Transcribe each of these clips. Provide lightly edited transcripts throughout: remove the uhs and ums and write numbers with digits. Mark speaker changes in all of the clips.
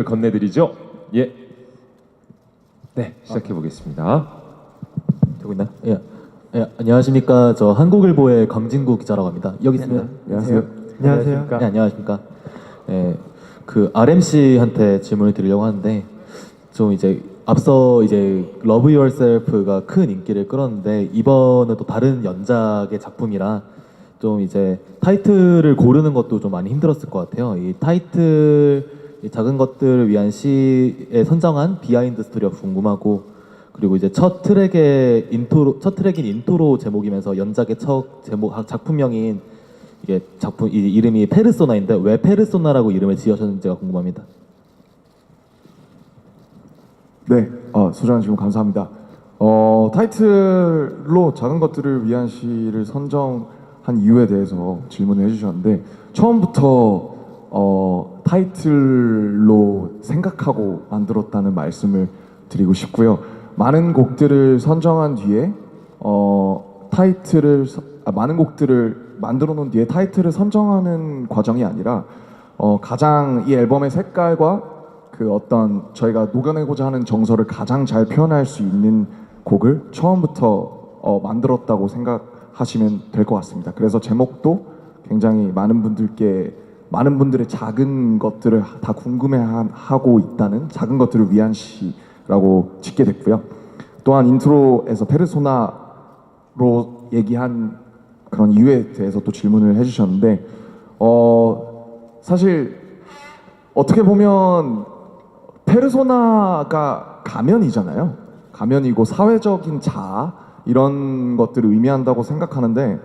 Speaker 1: 건네드리죠. 예. 네, 시작해 보겠습니다.
Speaker 2: 되고 있나요? 예. 예, 안녕하십니까. 저 한국일보의 강진구 기자라고 합니다. 여기 있습니다.
Speaker 3: 안녕하세요.
Speaker 2: 네, 안녕하십니까. 예, 그 RMC한테 질문을 드리려고 하는데 좀 이제 앞서 이제 Love Yourself가 큰 인기를 끌었는데 이번은 또 다른 연작의 작품이라 좀 이제 타이틀을 고르는 것도 좀 많이 힘들었을 것 같아요. 이 타이틀 이 작은 것들을 위한 시에 선정한 비하인드 스토리가 궁금하고, 그리고 이제 첫 트랙인 인트로 제목이면서 연작의 첫 제목 작품명인 이게 작품 이름이 페르소나인데 왜 페르소나라고 이름을 지으셨는지가 궁금합니다.
Speaker 3: 네, 소장님 질문 감사합니다. 타이틀로 작은 것들을 위한 시를 선정한 이유에 대해서 질문을 해주셨는데 처음부터 타이틀로 생각하고 만들었다는 말씀을 드리고 싶고요. 많은 곡들을 선정한 뒤에 많은 곡들을 만들어 놓은 뒤에 타이틀을 선정하는 과정이 아니라 가장 이 앨범의 색깔과 그 어떤 저희가 녹여내고자 하는 정서를 가장 잘 표현할 수 있는 곡을 처음부터 만들었다고 생각하시면 될 것 같습니다. 그래서 제목도 굉장히 많은 분들의 작은 것들을 다 궁금해하고 있다는 작은 것들을 위한 시라고 짓게 됐고요. 또한 인트로에서 페르소나로 얘기한 그런 이유에 대해서 또 질문을 해주셨는데 사실 어떻게 보면 페르소나가 가면이잖아요. 가면이고 사회적인 자아 이런 것들을 의미한다고 생각하는데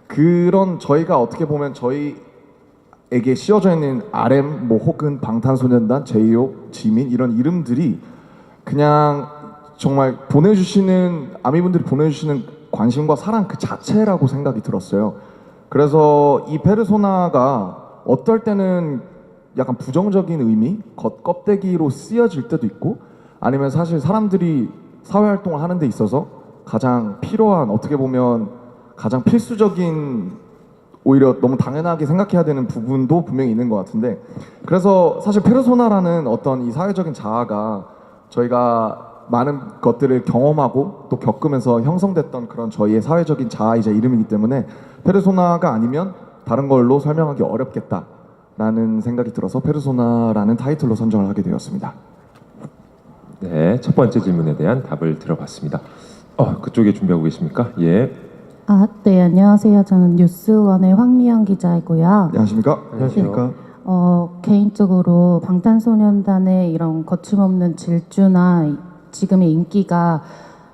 Speaker 3: 그런 저희가 어떻게 보면 저희에게 씌워져 있는 RM 뭐 혹은 방탄소년단, 제이홉, 지민 이런 이름들이 그냥 정말 아미분들이 보내주시는 관심과 사랑 그 자체라고 생각이 들었어요. 그래서 이 페르소나가 어떨 때는 약간 부정적인 의미, 껍데기로 쓰여질 때도 있고 아니면 사실 사람들이 사회활동을 하는 데 있어서 가장 필요한 어떻게 보면 가장 필수적인 오히려 너무 당연하게 생각해야 되는 부분도 분명히 있는 것 같은데 그래서 사실 페르소나라는 어떤 이 사회적인 자아가 저희가 많은 것들을 경험하고 또 겪으면서 형성됐던 그런 저희의 사회적인 자아이자 이름이기 때문에 페르소나가 아니면 다른 걸로 설명하기 어렵겠다라는 생각이 들어서 페르소나라는 타이틀로 선정을 하게 되었습니다.
Speaker 1: 네, 첫 번째 질문에 대한 답을 들어봤습니다. 그쪽에 준비하고 계십니까? 예.
Speaker 4: 네, 안녕하세요. 저는 뉴스원의 황미영 기자이고요.
Speaker 3: 안녕하십니까?
Speaker 2: 안녕하십니까?
Speaker 4: 개인적으로 방탄소년단의 이런 거침없는 질주나 지금의 인기가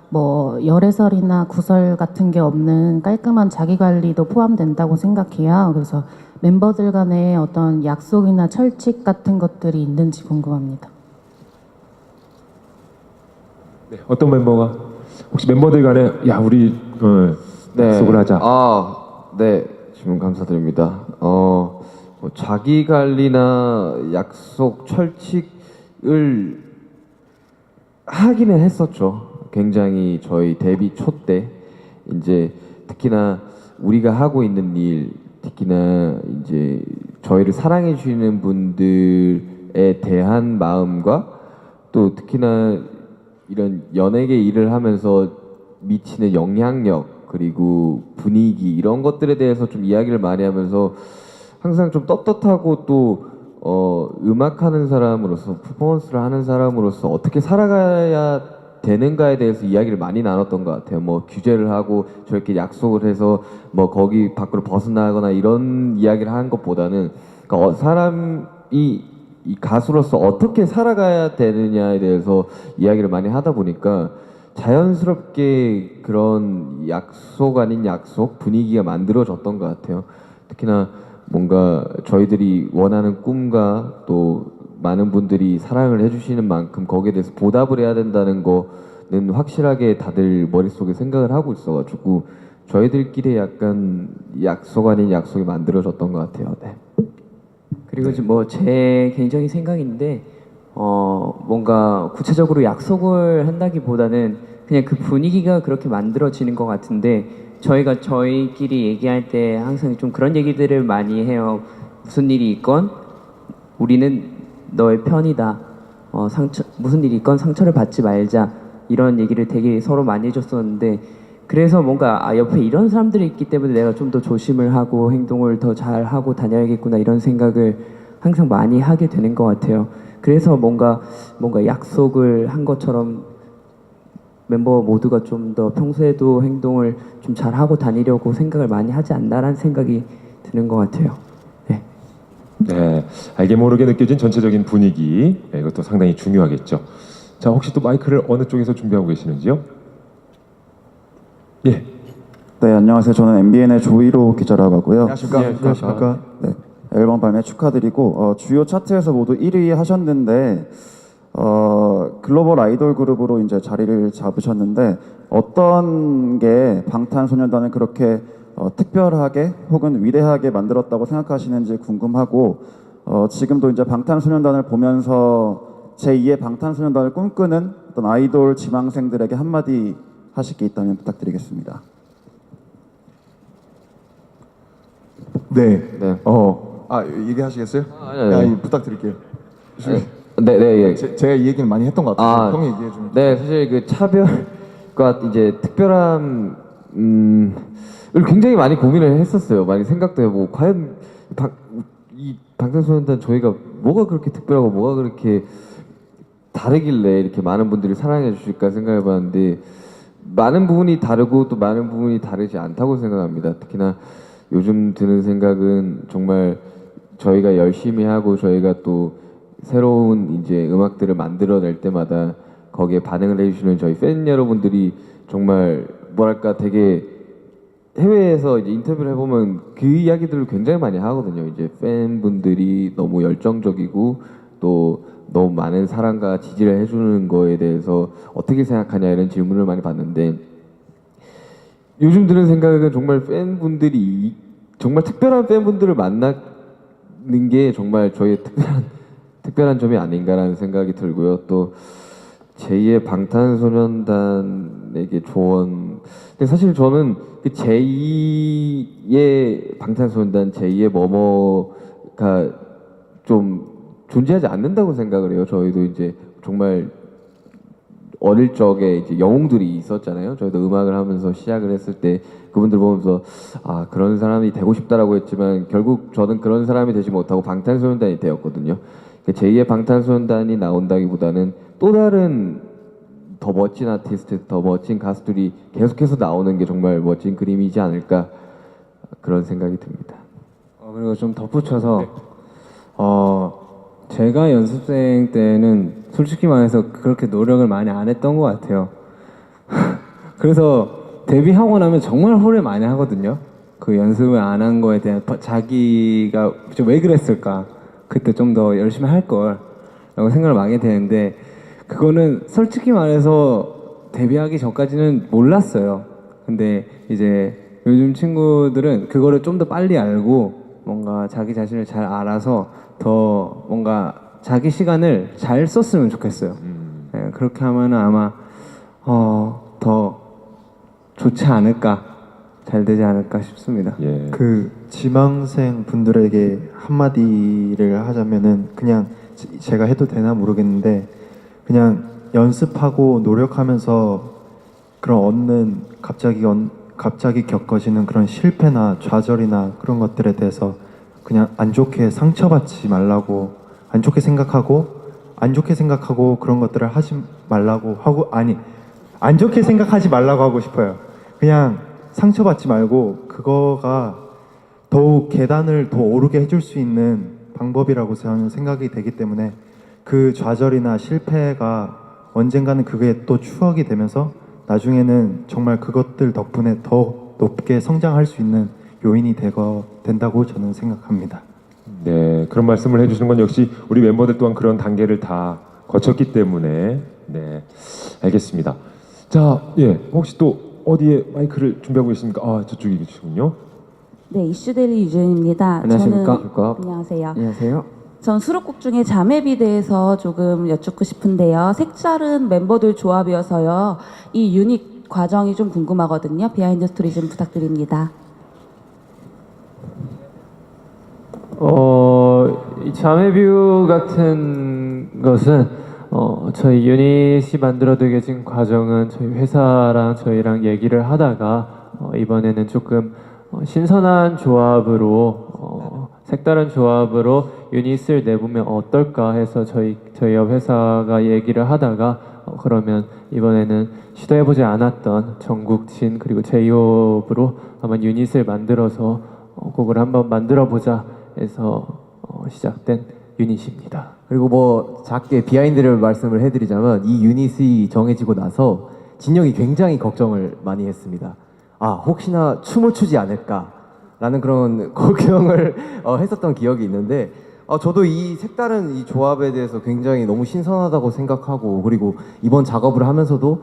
Speaker 4: 뭐 열애설이나 구설 같은 게 없는 깔끔한 자기관리도 포함된다고 생각해요. 그래서 멤버들 간에 어떤 약속이나 철칙 같은 것들이 있는지 궁금합니다.
Speaker 1: 네, 어떤 멤버가 혹시 멤버들 간에 우리 약속을 하자.
Speaker 5: 네, 질문 감사드립니다. 뭐 자기 관리나 약속, 철칙을 하기는 했었죠. 굉장히 저희 데뷔 초 때 이제 특히나 우리가 하고 있는 일, 특히나 이제 저희를 사랑해 주시는 분들에 대한 마음과 또 특히나 이런 연예계 일을 하면서 미치는 영향력 그리고 분위기 이런 것들에 대해서 좀 이야기를 많이 하면서 항상 좀 떳떳하고 또 음악하는 사람으로서 퍼포먼스를 하는 사람으로서 어떻게 살아가야 되는가에 대해서 이야기를 많이 나눴던 것 같아요. 뭐 규제를 하고 저렇게 약속을 해서 뭐 거기 밖으로 벗어나거나 이런 이야기를 하는 것보다는 그러니까 사람이 이 가수로서 어떻게 살아가야 되느냐에 대해서 이야기를 많이 하다 보니까 자연스럽게 그런 약속 아닌 약속 분위기가 만들어졌던 것 같아요. 특히나 뭔가 저희들이 원하는 꿈과 또 많은 분들이 사랑을 해주시는 만큼 거기에 대해서 보답을 해야 된다는 거는 확실하게 다들 머릿속에 생각을 하고 있어가지고 저희들끼리 약간 약속 아닌 약속이 만들어졌던 것 같아요. 네.
Speaker 6: 그리고 뭐 제 개인적인 생각인데 뭔가 구체적으로 약속을 한다기보다는 그냥 그 분위기가 그렇게 만들어지는 것 같은데 저희가 저희끼리 얘기할 때 항상 좀 그런 얘기들을 많이 해요. 무슨 일이 있건 우리는 너의 편이다. 상처 무슨 일이 있건 상처를 받지 말자. 이런 얘기를 되게 서로 많이 해줬었는데 그래서 뭔가 옆에 이런 사람들이 있기 때문에 내가 좀 더 조심을 하고 행동을 더 잘하고 다녀야겠구나 이런 생각을 항상 많이 하게 되는 것 같아요. 그래서 뭔가 약속을 한 것처럼 멤버 모두가 좀 더 평소에도 행동을 좀 잘하고 다니려고 생각을 많이 하지 않나라는 생각이 드는 것 같아요. 네.
Speaker 1: 네, 알게 모르게 느껴진 전체적인 분위기, 네, 이것도 상당히 중요하겠죠. 자, 혹시 또 마이크를 어느 쪽에서 준비하고 계시는지요? 예.
Speaker 7: 네, 안녕하세요. 저는 MBN의 조이로 기자라고 하고요.
Speaker 3: 안녕하십니까?
Speaker 7: 네, 앨범 발매 축하드리고 주요 차트에서 모두 1위 하셨는데 글로벌 아이돌 그룹으로 이제 자리를 잡으셨는데 어떤 게 방탄소년단을 그렇게 특별하게 혹은 위대하게 만들었다고 생각하시는지 궁금하고 지금도 이제 방탄소년단을 보면서 제2의 방탄소년단을 꿈꾸는 어떤 아이돌 지망생들에게 한마디 하실 게 있다면 부탁드리겠습니다.
Speaker 3: 네.
Speaker 5: 네.
Speaker 3: 얘기하시겠어요?
Speaker 5: 아니.
Speaker 3: 부탁드릴게요.
Speaker 5: 네, 예.
Speaker 3: 제가 이 얘기는 많이 했던 것 같아요. 형이 얘기해 주면.
Speaker 5: 네, 사실 그 차별과 이제 특별함 을 굉장히 많이 고민을 했었어요. 많이 생각도 해보고 과연 이 방탄소년단 저희가 뭐가 그렇게 특별하고 뭐가 그렇게 다르길래 이렇게 많은 분들이 사랑해 주실까 생각해봤는데 많은 부분이 다르고 또 많은 부분이 다르지 않다고 생각합니다. 특히나 요즘 드는 생각은 정말 저희가 열심히 하고 저희가 또 새로운 이제 음악들을 만들어낼 때마다 거기에 반응을 해주시는 저희 팬 여러분들이 정말 뭐랄까 되게 해외에서 이제 인터뷰를 해보면 그 이야기들을 굉장히 많이 하거든요. 이제 팬분들이 너무 열정적이고 또 너무 많은 사랑과 지지를 해주는 거에 대해서 어떻게 생각하냐 이런 질문을 많이 받는데 요즘 드는 생각은 정말 팬분들이 정말 특별한 팬분들을 만나는 게 정말 저희의 특별한 점이 아닌가라는 생각이 들고요. 또 제2의 방탄소년단에게 조언. 근데 사실 저는 그 제2의 방탄소년단, 제2의 뭐뭐가 좀 존재하지 않는다고 생각을 해요. 저희도 이제 정말 어릴 적에 이제 영웅들이 있었잖아요. 저희도 음악을 하면서 시작을 했을 때 그분들 보면서 아 그런 사람이 되고 싶다라고 했지만 결국 저는 그런 사람이 되지 못하고 방탄소년단이 되었거든요. 제2의 방탄소년단이 나온다기보다는 또 다른 더 멋진 아티스트, 더 멋진 가수들이 계속해서 나오는 게 정말 멋진 그림이지 않을까 그런 생각이 듭니다.
Speaker 8: 그리고 좀 덧붙여서 제가 연습생 때는 솔직히 말해서 그렇게 노력을 많이 안 했던 것 같아요. 그래서 데뷔하고 나면 정말 후회 많이 하거든요. 그 연습을 안 한 거에 대한 자기가 좀 왜 그랬을까? 그때 좀 더 열심히 할 걸 라고 생각을 많이 하게 되는데 그거는 솔직히 말해서 데뷔하기 전까지는 몰랐어요. 근데 이제 요즘 친구들은 그거를 좀 더 빨리 알고 뭔가 자기 자신을 잘 알아서 더 뭔가 자기 시간을 잘 썼으면 좋겠어요. 네, 그렇게 하면 아마 더 좋지 않을까, 잘 되지 않을까 싶습니다.
Speaker 1: 예.
Speaker 9: 그 지망생 분들에게 한마디를 하자면은 그냥 제가 해도 되나 모르겠는데 그냥 연습하고 노력하면서 그런 얻는 갑자기 겪어지는 그런 실패나 좌절이나 그런 것들에 대해서 그냥 안 좋게 상처받지 말라고 안 좋게 생각하고 그런 것들을 하지 말라고 하고 안 좋게 생각하지 말라고 하고 싶어요. 그냥 상처받지 말고 그거가 더욱 계단을 더 오르게 해줄 수 있는 방법이라고 저는 생각이 되기 때문에 그 좌절이나 실패가 언젠가는 그게 또 추억이 되면서 나중에는 정말 그것들 덕분에 더 높게 성장할 수 있는 요인이 된다고 저는 생각합니다.
Speaker 1: 네, 그런 말씀을 해주시는 건 역시 우리 멤버들 또한 그런 단계를 다 거쳤기 때문에 네, 알겠습니다. 자, 예, 혹시 또 어디에 마이크를 준비하고 계십니까? 아, 저쪽에 계시군요.
Speaker 10: 네, 이슈데일리 유진입니다.
Speaker 6: 안녕하십니까?
Speaker 10: 안녕하세요.
Speaker 6: 안녕하세요.
Speaker 10: 전 수록곡 중에 자매비 대해서 조금 여쭙고 싶은데요. 색다른 멤버들 조합이어서요. 이 유닛 과정이 좀 궁금하거든요. 비하인드 스토리 좀 부탁드립니다.
Speaker 11: 이 자매뷰 같은 것은 저희 유닛이 만들어지게 과정은 저희 회사랑 저희랑 얘기를 하다가 이번에는 조금 신선한 조합으로 색다른 조합으로 유닛을 내보면 어떨까 해서 저희 회사가 얘기를 하다가 그러면 이번에는 시도해보지 않았던 정국진 그리고 제이홉으로 아마 유닛을 만들어서 곡을 한번 만들어보자 해서 시작된 유닛입니다.
Speaker 12: 그리고 뭐 작게 비하인드를 말씀을 해드리자면 이 유닛이 정해지고 나서 진영이 굉장히 걱정을 많이 했습니다. 아 혹시나 춤을 추지 않을까라는 그런 걱정을 했었던 기억이 있는데 저도 이 색다른 이 조합에 대해서 굉장히 너무 신선하다고 생각하고 그리고 이번 작업을 하면서도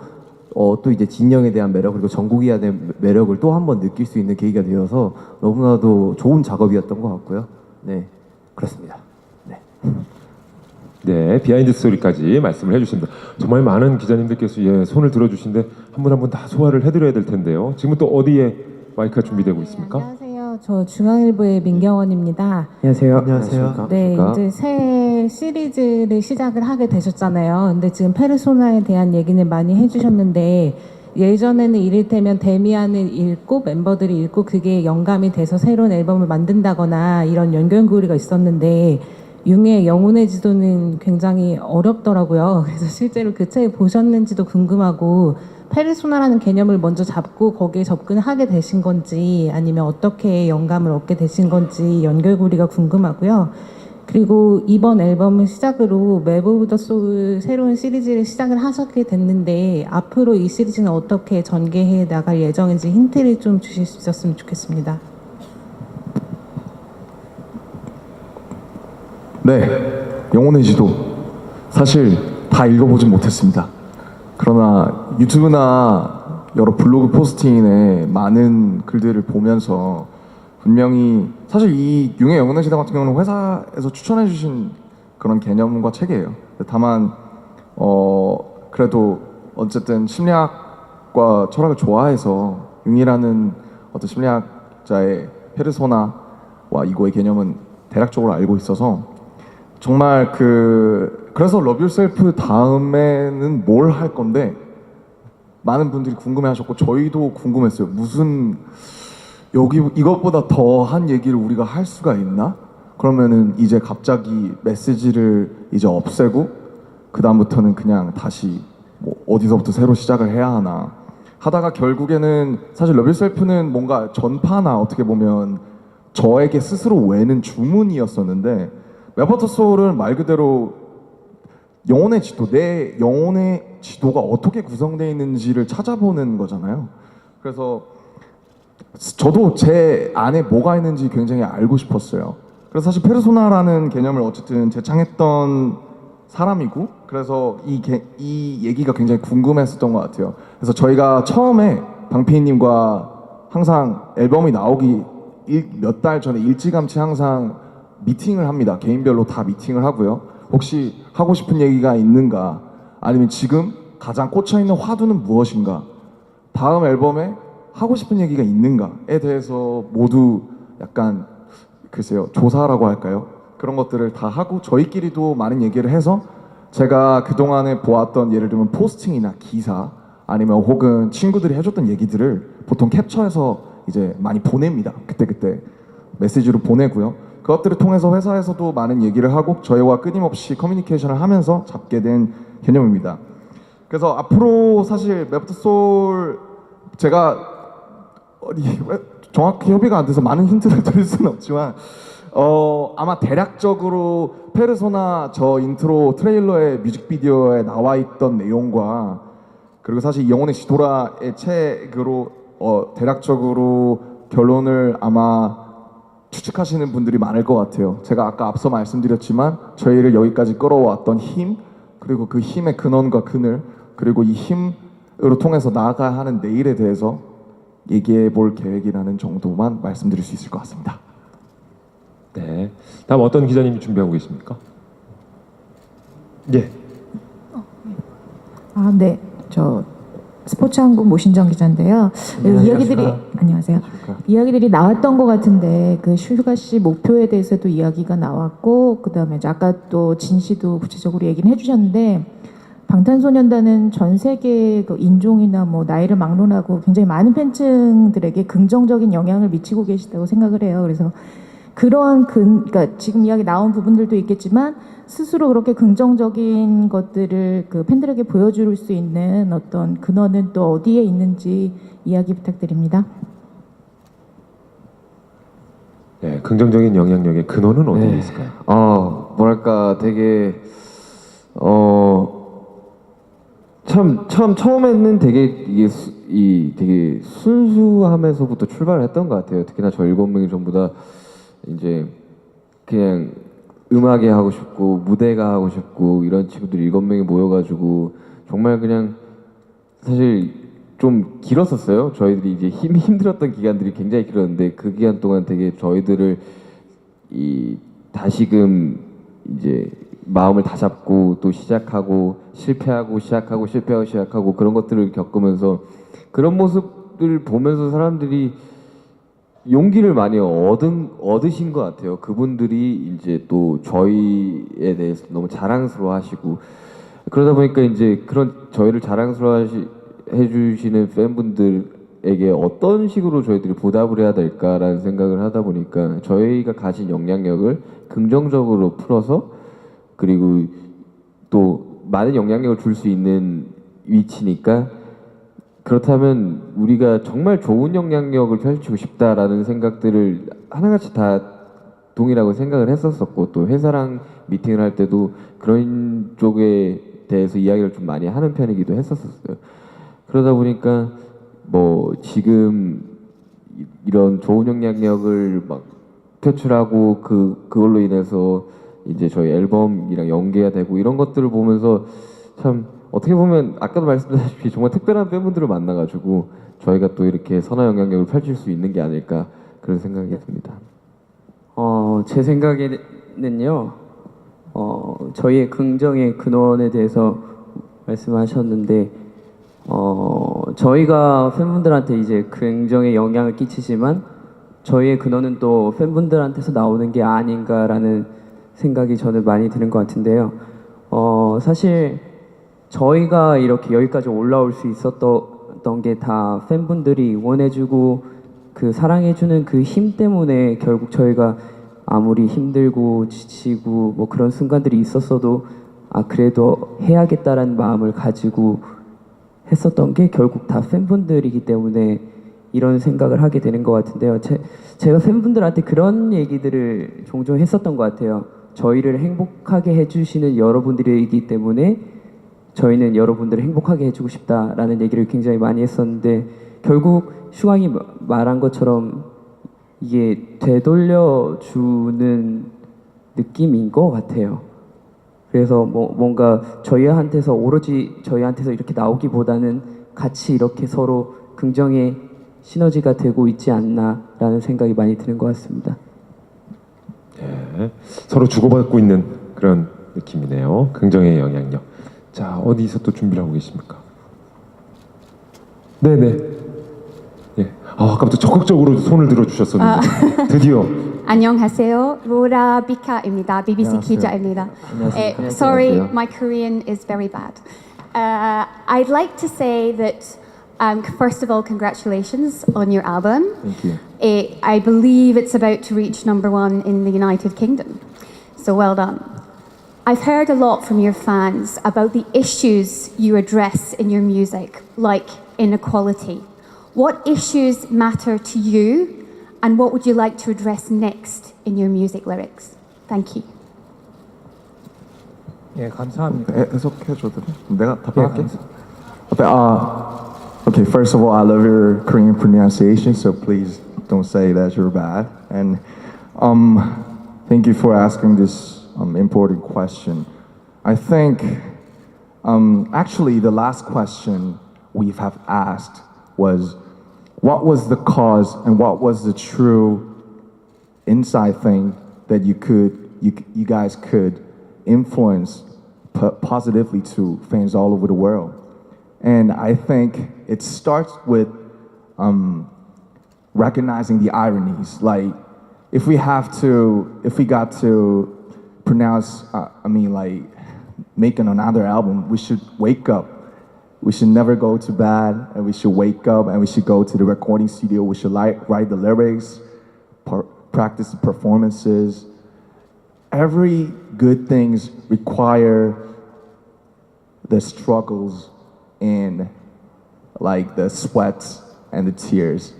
Speaker 12: 또 이제 진영에 대한 매력 그리고 정국이에 대한 매력을 또 한 번 느낄 수 있는 계기가 되어서 너무나도 좋은 작업이었던 것 같고요. 네 그렇습니다.
Speaker 1: 네, 비하인드 스토리까지 말씀을 해주십니다. 정말 많은 기자님들께서 손을 들어주신데 한 분 한 분 다 소화를 해드려야 될 텐데요. 지금은 또 어디에 마이크가 준비되고 있습니까?
Speaker 13: 안녕하세요. 저 중앙일보의 민경원입니다.
Speaker 6: 안녕하세요.
Speaker 9: 안녕하세요.
Speaker 13: 네, 이제 새 시리즈를 시작을 하게 되셨잖아요. 근데 지금 페르소나에 대한 얘기는 많이 해주셨는데 예전에는 이를테면 데미안을 읽고 멤버들이 읽고 그게 영감이 돼서 새로운 앨범을 만든다거나 이런 연결고리가 있었는데 융의 영혼의 지도는 굉장히 어렵더라고요. 그래서 실제로 그 책 보셨는지도 궁금하고 페르소나라는 개념을 먼저 잡고 거기에 접근하게 되신 건지 아니면 어떻게 영감을 얻게 되신 건지 연결고리가 궁금하고요. 그리고 이번 앨범을 시작으로 맵 오브 더 소울 새로운 시리즈를 시작을 하셨게 됐는데 앞으로 이 시리즈는 어떻게 전개해 나갈 예정인지 힌트를 좀 주실 수 있었으면 좋겠습니다.
Speaker 3: 네, 영혼의 지도 사실 다 읽어보진 못했습니다. 그러나 유튜브나 여러 블로그 포스팅에 많은 글들을 보면서 분명히 사실 이 융의 영혼의 지도 같은 경우는 회사에서 추천해주신 그런 개념과 책이에요. 다만 그래도 어쨌든 심리학과 철학을 좋아해서 융이라는 어떤 심리학자의 페르소나와 이거의 개념은 대략적으로 알고 있어서 정말 그래서 러브 유셀프 다음에는 뭘 할 건데 많은 분들이 궁금해하셨고 저희도 궁금했어요. 무슨 여기 이것보다 더한 얘기를 우리가 할 수가 있나? 그러면은 이제 갑자기 메시지를 이제 없애고 그 다음부터는 그냥 다시 뭐 어디서부터 새로 시작을 해야 하나 하다가 결국에는 사실 러브 유셀프는 뭔가 전파나 어떻게 보면 저에게 스스로 외는 주문이었었는데 맵 오브 더 소울은 말 그대로 영혼의 지도, 내 영혼의 지도가 어떻게 구성되어 있는지를 찾아보는 거잖아요. 그래서 저도 제 안에 뭐가 있는지 굉장히 알고 싶었어요. 그래서 사실 페르소나라는 개념을 어쨌든 재창했던 사람이고 그래서 이 얘기가 굉장히 궁금했었던 것 같아요. 그래서 저희가 처음에 방피디님과 항상 앨범이 나오기 몇 달 전에 일찌감치 항상 미팅을 합니다. 개인별로 다 미팅을 하고요. 혹시 하고 싶은 얘기가 있는가? 아니면 지금 가장 꽂혀있는 화두는 무엇인가? 다음 앨범에 하고 싶은 얘기가 있는가에 대해서 모두 약간 글쎄요 조사라고 할까요? 그런 것들을 다 하고 저희끼리도 많은 얘기를 해서 제가 그동안에 보았던 예를 들면 포스팅이나 기사 아니면 혹은 친구들이 해줬던 얘기들을 보통 캡처해서 이제 많이 보냅니다. 그때 메시지로 보내고요. 그것들을 통해서 회사에서도 많은 얘기를 하고 저희와 끊임없이 커뮤니케이션을 하면서 잡게 된 개념입니다. 그래서 앞으로 사실 맵 오브 더 소울 제가 정확히 협의가 안 돼서 많은 힌트를 드릴 수는 없지만 아마 대략적으로 페르소나 저 인트로 트레일러의 뮤직비디오에 나와 있던 내용과 그리고 사실 영혼의 지도라의 책으로 대략적으로 결론을 아마 추측하시는 분들이 많을 것 같아요. 제가 아까 앞서 말씀드렸지만 저희를 여기까지 끌어왔던 힘 그리고 그 힘의 근원과 그늘 그리고 이 힘으로 통해서 나아가야 하는 내일에 대해서 얘기해 볼 계획이라는 정도만 말씀드릴 수 있을 것 같습니다.
Speaker 1: 네, 다음 어떤 기자님이 준비하고 계십니까? 예.
Speaker 14: 네. 저 스포츠한국 모신정 기자인데요.
Speaker 12: 네,
Speaker 14: 이야기들이 안녕하세요. 이야기들이 나왔던 것 같은데 그 슈가 씨 목표에 대해서도 이야기가 나왔고 그다음에 이제 아까 또 진 씨도 구체적으로 얘기는 해주셨는데 방탄소년단은 전 세계 그 인종이나 뭐 나이를 막론하고 굉장히 많은 팬층들에게 긍정적인 영향을 미치고 계시다고 생각을 해요. 그래서 그러한 그러니까 지금 이야기 나온 부분들도 있겠지만 스스로 그렇게 긍정적인 것들을 그 팬들에게 보여줄 수 있는 어떤 근원은 또 어디에 있는지 이야기 부탁드립니다.
Speaker 1: 네, 긍정적인 영향력의 근원은 어디에 있을까요?
Speaker 5: 뭐랄까 되게 참 처음에는 되게 이게 되게 순수함에서부터 출발을 했던 것 같아요. 특히나 저 7명이 전부 다 이제 그냥 음악에 하고 싶고 무대가 하고 싶고 이런 친구들 7명이 모여가지고 정말 그냥 사실 좀 길었었어요. 저희들이 이제 힘들었던 기간들이 굉장히 길었는데 그 기간 동안 되게 저희들을 다시금 이제 마음을 다잡고 또 시작하고 실패하고 시작하고 그런 것들을 겪으면서 그런 모습들 보면서 사람들이 용기를 많이 얻으신 것 같아요. 그분들이 이제 또 저희에 대해서 너무 자랑스러워하시고 그러다 보니까 이제 그런 저희를 해주시는 팬분들에게 어떤 식으로 저희들이 보답을 해야 될까라는 생각을 하다 보니까 저희가 가진 영향력을 긍정적으로 풀어서 그리고 또 많은 영향력을 줄 수 있는 위치니까 그렇다면 우리가 정말 좋은 영향력을 펼치고 싶다라는 생각들을 하나같이 다 동일하고 생각을 했었었고 또 회사랑 미팅을 할 때도 그런 쪽에 대해서 이야기를 좀 많이 하는 편이기도 했었어요. 그러다 보니까 뭐 지금 이런 좋은 영향력을 막 표출하고 그걸로 인해서 이제 저희 앨범이랑 연계가 되고 이런 것들을 보면서 참 어떻게 보면 아까도 말씀드렸다시피 정말 특별한 팬분들을 만나가지고 저희가 또 이렇게 선한 영향력을 펼칠 수 있는 게 아닐까 그런 생각이 듭니다.
Speaker 6: 제 생각에는요, 저희의 긍정의 근원에 대해서 말씀하셨는데, 저희가 팬분들한테 이제 긍정의 영향을 끼치지만 저희의 근원은 또 팬분들한테서 나오는 게 아닌가라는 생각이 저는 많이 드는 것 같은데요. 사실 저희가 이렇게 여기까지 올라올 수 있었던 게 다 팬분들이 응원해주고 그 사랑해주는 그 힘 때문에 결국 저희가 아무리 힘들고 지치고 뭐 그런 순간들이 있었어도 그래도 해야겠다라는 마음을 가지고 했었던 게 결국 다 팬분들이기 때문에 이런 생각을 하게 되는 것 같은데요. 제가 팬분들한테 그런 얘기들을 종종 했었던 것 같아요. 저희를 행복하게 해주시는 여러분들이기 때문에 저희는 여러분들을 행복하게 해주고 싶다라는 얘기를 굉장히 많이 했었는데 결국 슈강이 말한 것처럼 이게 되돌려주는 느낌인 것 같아요. 그래서 뭔가 저희한테서 오로지 저희한테서 이렇게 나오기보다는 같이 이렇게 서로 긍정의 시너지가 되고 있지 않나라는 생각이 많이 드는 것 같습니다.
Speaker 1: 네, 서로 주고받고 있는 그런 느낌이네요. 긍정의 영향력. 자, 어디서 또 준비를 하고 계십니까? 네네. 예. 아까부터 적극적으로 손을 들어주셨었는데 드디어.
Speaker 15: 안녕하세요. 로라 비카입니다. BBC
Speaker 2: 안녕하세요.
Speaker 15: 기자입니다.
Speaker 2: 안녕하세요.
Speaker 15: Sorry,
Speaker 2: 안녕하세요.
Speaker 15: my Korean is very bad. I'd like to say that first of all, congratulations on your album.
Speaker 2: Thank you.
Speaker 15: I believe it's about to reach #1 in the United Kingdom. So well done. I've heard a lot from your fans about the issues you address in your music, like inequality. What issues matter to you, and what would you like to address next in your music lyrics? Thank you.
Speaker 9: 예, 감사합니다.
Speaker 3: 해석해줘도 돼? 내가 답변할게. Okay, first of all, I love your Korean pronunciation, so please don't say that you're bad. And thank you for asking this important question. I think actually the last question we have asked was what was the cause and what was the true inside thing that you guys could influence positively to fans all over the world. And I think it starts with recognizing the ironies. Like, if we got to pronounce, making another album, we should wake up. We should never go to bed, and we should wake up, and we should go to the recording studio. We should write the lyrics, practice the performances. Every good things require the struggles and like the sweats and the tears.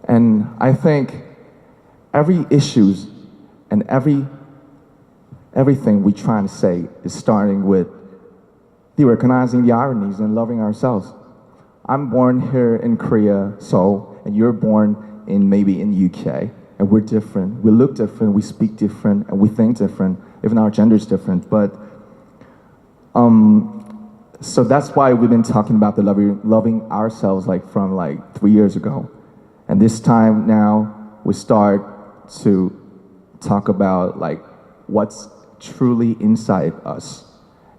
Speaker 3: And I think every issues and everything we try to say is starting with recognizing the ironies and loving ourselves. I'm born here in Korea, Seoul, and you're born maybe in UK, and we're different. We look different, we speak different, and we think different. Even our gender is different. But so that's why we've been talking about the loving ourselves from 3 years ago. And this time now we start to talk about what's truly inside us.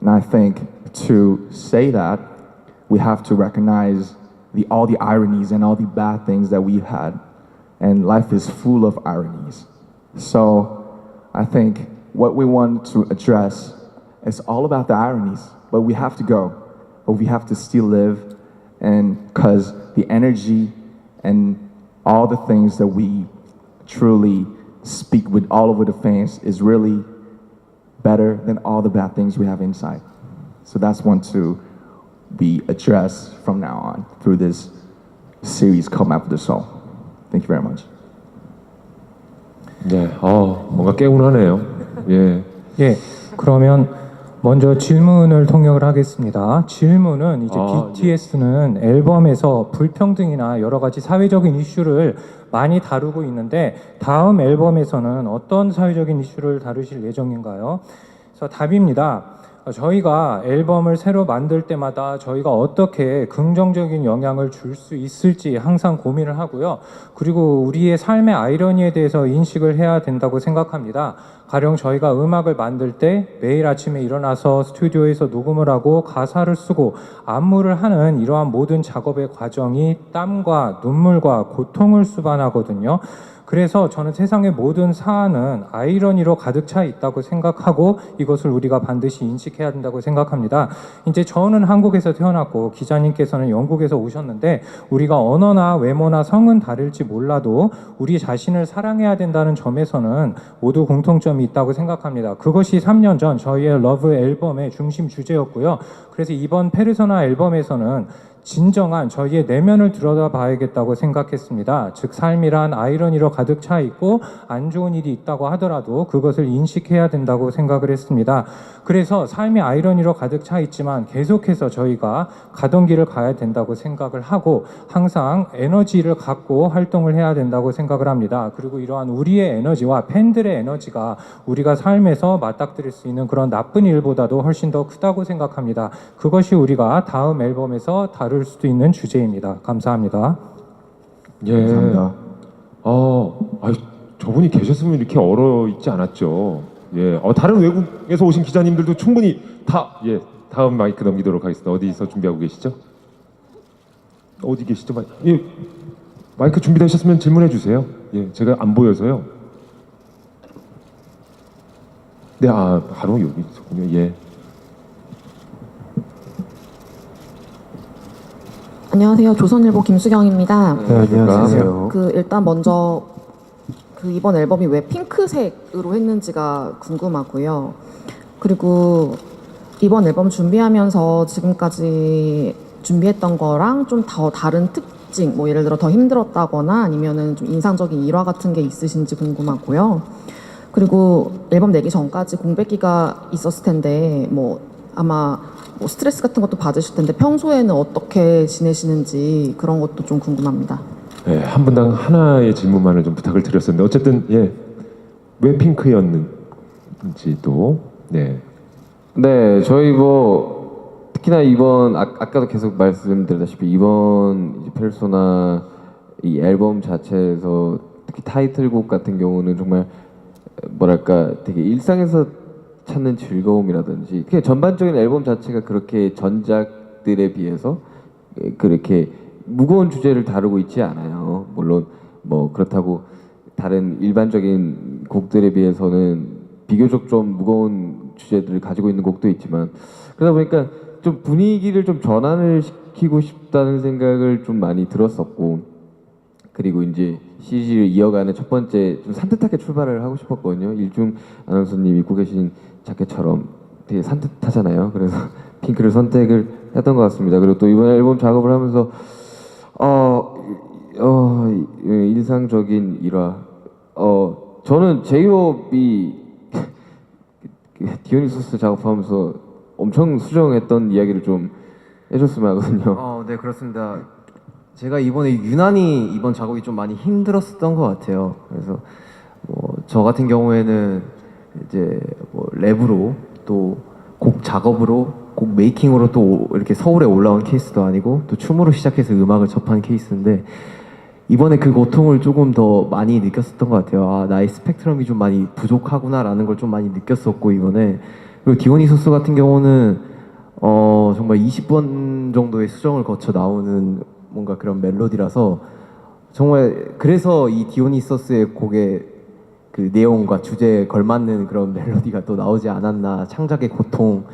Speaker 3: And I think to say that, we have to recognize all the ironies and all the bad things that we've had. And life is full of ironies. So I think what we want to address is all about the ironies. But we have to go. But we have to still live. And because the energy and all the things that we truly speak with all over the fans is really better than all the bad things we have inside. So that's one to be addressed from now on through this series called Map of the Soul. Thank you very much.
Speaker 1: 네, 뭔가 개운하네요. 예.
Speaker 16: 예, 그러면 먼저 질문을 통역을 하겠습니다. 질문은 이제 BTS는 앨범에서 불평등이나 여러 가지 사회적인 이슈를 많이 다루고 있는데 다음 앨범에서는 어떤 사회적인 이슈를 다루실 예정인가요? 그래서 답입니다. 저희가 앨범을 새로 만들 때마다 저희가 어떻게 긍정적인 영향을 줄 수 있을지 항상 고민을 하고요. 그리고 우리의 삶의 아이러니에 대해서 인식을 해야 된다고 생각합니다. 가령 저희가 음악을 만들 때 매일 아침에 일어나서 스튜디오에서 녹음을 하고 가사를 쓰고 안무를 하는 이러한 모든 작업의 과정이 땀과 눈물과 고통을 수반하거든요. 그래서 저는 세상의 모든 사안은 아이러니로 가득 차 있다고 생각하고 이것을 우리가 반드시 인식해야 된다고 생각합니다. 이제 저는 한국에서 태어났고 기자님께서는 영국에서 오셨는데 우리가 언어나 외모나 성은 다를지 몰라도 우리 자신을 사랑해야 된다는 점에서는 모두 공통점이 있다고 생각합니다. 그것이 3년 전 저희의 러브 앨범의 중심 주제였고요. 그래서 이번 페르소나 앨범에서는 진정한 저희의 내면을 들여다봐야겠다고 생각했습니다. 즉 삶이란 아이러니로 가득 차 있고 안 좋은 일이 있다고 하더라도 그것을 인식해야 된다고 생각을 했습니다. 그래서 삶이 아이러니로 가득 차 있지만 계속해서 저희가 가던 길을 가야 된다고 생각을 하고 항상 에너지를 갖고 활동을 해야 된다고 생각을 합니다. 그리고 이러한 우리의 에너지와 팬들의 에너지가 우리가 삶에서 맞닥뜨릴 수 있는 그런 나쁜 일보다도 훨씬 더 크다고 생각합니다. 그것이 우리가 다음 앨범에서 다룰 수도 있는 주제입니다. 감사합니다.
Speaker 1: 예.
Speaker 3: 감사합니다.
Speaker 1: 저분이 계셨으면 이렇게 얼어 있지 않았죠. 예. 다른 외국에서 오신 기자님들도 충분히 다음 마이크 넘기도록 하겠습니다. 어디서 준비하고 계시죠? 어디 계시죠? 마이크 준비되셨으면 질문해 주세요. 예, 제가 안 보여서요. 네, 바로 여기 있었군요. 예.
Speaker 17: 안녕하세요. 조선일보 김수경입니다.
Speaker 9: 네, 안녕하세요.
Speaker 17: 일단 먼저 이번 앨범이 왜 핑크색으로 했는지가 궁금하고요. 그리고 이번 앨범 준비하면서 지금까지 준비했던 거랑 좀 더 다른 특징, 뭐 예를 들어 더 힘들었다거나 아니면은 좀 인상적인 일화 같은 게 있으신지 궁금하고요. 그리고 앨범 내기 전까지 공백기가 있었을 텐데 아마 스트레스 같은 것도 받으실 텐데 평소에는 어떻게 지내시는지 그런 것도 좀 궁금합니다.
Speaker 1: 네, 한 분당 하나의 질문만을 좀 부탁을 드렸었는데 어쨌든 왜 핑크였는지도 네,
Speaker 5: 저희 특히나 이번 아까도 계속 말씀드렸다시피 이번 페르소나 이 앨범 자체에서 특히 타이틀곡 같은 경우는 정말 되게 일상에서 찾는 즐거움이라든지 그냥 전반적인 앨범 자체가 그렇게 전작들에 비해서 그렇게 무거운 주제를 다루고 있지 않아요. 물론 뭐 그렇다고 다른 일반적인 곡들에 비해서는 비교적 좀 무거운 주제들을 가지고 있는 곡도 있지만 그러다 보니까 좀 분위기를 좀 전환을 시키고 싶다는 생각을 좀 많이 들었었고 그리고 이제 시리즈를 이어가는 첫 번째 좀 산뜻하게 출발을 하고 싶었거든요. 일중 아나운서님 입고 계신 자켓처럼 되게 산뜻하잖아요. 그래서 핑크를 선택을 했던 것 같습니다. 그리고 또 이번 앨범 작업을 하면서 인상적인 일화. 저는 제이홉이 디오니소스 작업하면서 엄청 수정했던 이야기를 좀 해줬으면 하거든요.
Speaker 12: 네, 그렇습니다. 제가 이번에 유난히 이번 작업이 좀 많이 힘들었었던 것 같아요. 그래서 뭐 저 같은 경우에는 이제 뭐 랩으로 또 곡 작업으로 곡 메이킹으로 또 이렇게 서울에 올라온 케이스도 아니고 또 춤으로 시작해서 음악을 접한 케이스인데 이번에 그 고통을 조금 더 많이 느꼈었던 것 같아요. 아, 나의 스펙트럼이 좀 많이 부족하구나라는 걸 좀 많이 느꼈었고 이번에 그리고 디오니소스 같은 경우는 정말 20번 정도의 수정을 거쳐 나오는 뭔가 그런 멜로디라서 정말 그래서 이 디오니소스의 곡의 그 내용과 주제에 걸맞는 그런 멜로디가 또 나오지 않았나 창작의 고통을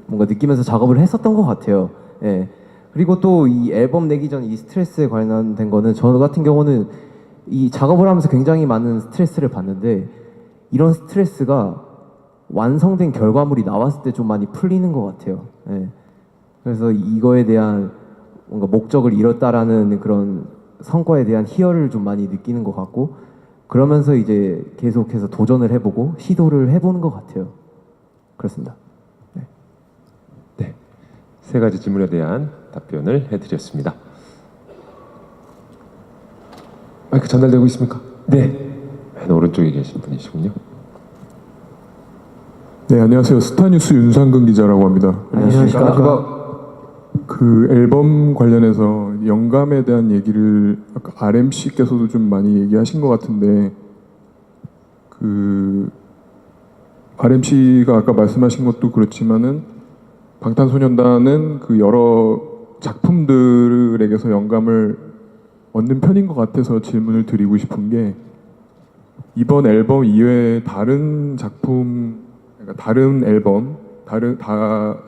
Speaker 12: 뭔가 느끼면서 작업을 했었던 것 같아요. 예. 그리고 또 이 앨범 내기 전 이 스트레스에 관련된 거는 저 같은 경우는 이 작업을 하면서 굉장히 많은 스트레스를 받는데 이런 스트레스가 완성된 결과물이 나왔을 때 좀 많이 풀리는 것 같아요. 예. 그래서 이거에 대한 뭔가 목적을 이뤘다라는 그런 성과에 대한 희열을 좀 많이 느끼는 것 같고 그러면서 이제 계속해서 도전을 해보고 시도를 해보는 것 같아요. 그렇습니다.
Speaker 1: 네, 세 가지 질문에 대한 답변을 해드렸습니다. 마이크 전달되고 있습니까? 네, 맨 오른쪽에 계신 분이시군요.
Speaker 18: 네, 안녕하세요. 스타뉴스 윤상근 기자라고 합니다.
Speaker 12: 안녕하십니까.
Speaker 18: 그 앨범 관련해서 영감에 대한 얘기를 아까 RMC께서도 좀 많이 얘기하신 것 같은데 그 RMC가 아까 말씀하신 것도 그렇지만은 방탄소년단은 그 여러 작품들에게서 영감을 얻는 편인 것 같아서 질문을 드리고 싶은 게 이번 앨범 이외에 다른 작품, 그러니까 다른 앨범,